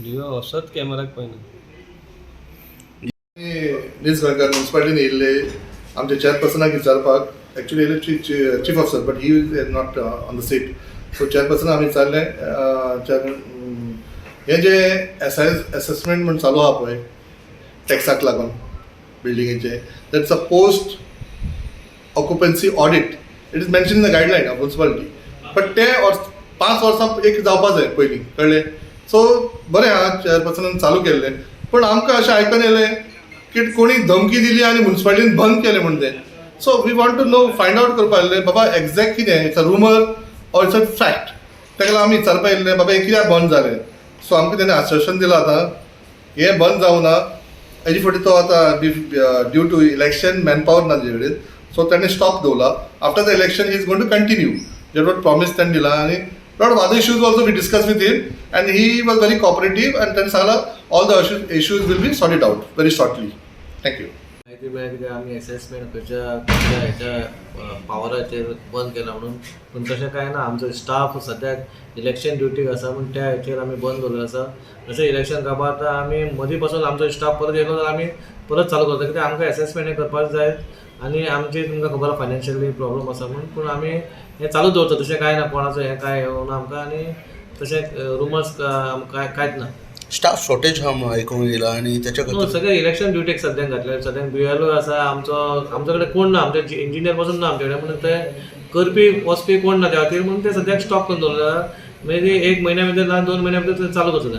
जियो असत कॅमेराक पळयना. नीज गोंयकार म्युन्सिपालिटीन येयल्ले आमच्या चेअरपर्सनाक विचारपाक एक्चुअली येयले chief officer but he is not on the seat. So chairperson आमी विचारलें हे जे असेसमेंट म्हण चालू आहा पळय टॅक्साक लागून बिल्डिंगेचे that's a post occupancy audit. It is mention in the guideline of municipality. But ते 5 वर्सां एक जावपा जाय पयलीं कळ्ळें. सो बरें आहा चेअरपर्सनान चालू केल्लें पूण आमकां अशें आयकून येयलें की कोणी धमकी दिली आनी म्युन्सिपालिटीन बंद केलें म्हण तें. So we want to know find out करपा येयल्लें बाबा एक्झॅक्ट कितें it's a rumour or it's a fact. ताका लागून आमी विचारपा येयल्लें बाबा हें कित्याक बंद जालें. सो आमकां तेणें आश्वासन दिलां आतां हें बंद जावना. हेजे फाटी तो आतां ड्यू टू इलेक्शन मॅनपावर ना तेजे कडेन. सो ताणें स्टॉप दवरला. After the election he is going to continue. That what promise ताणें दिला. आनी lot of other issues also we discussed with him and he was very cooperative and then sala all the issues will be sorted out very shortly. Thank you. माहिती मेळ्ळी की आमी assessment खंयच्या हेच्या पावराचेर बंद केला म्हणून पूण तशें कांय ना. आमचो स्टाफ सद्याक इलेक्शन ड्युटीक आसा म्हूण त्या हेचेर आमी बंद दवरलेलो आसा. जशें इलेक्शन काबार आमी मदीं पासून आमचो स्टाफ परत येयलो जाल्यार आमी परत चालू करता कित्याक आमकां असेसमेंट हें करपाक जाय आनी आमची तुमकां खबर आसा फायनान्शियली प्रॉब्लम आसा म्हणून पूण आमी हें चालू दवरता. तशें कांय ना कोणाचो हें कांय येवना आमकां आनी तशें रुमर्स आमकां कांयच ना. स्टाफ शॉर्टेज हा म्हणून आयकूंक येयला आणि त्याच्या नो सगळे इलेक्शन ड्युटीक सद्याक घातले. सद्याक BLO आसा आमचे कडेन कोण ना. आमचे इंजिनियर पासून ना आमचे कडेन म्हणून ते करपी वचपी कोण ना त्या खातीर म्हणून ते सद्याक स्टॉप करून दवरला. मे बी 1 म्हयन्या भितर ना 2 म्हयन्या भितर चालू करता.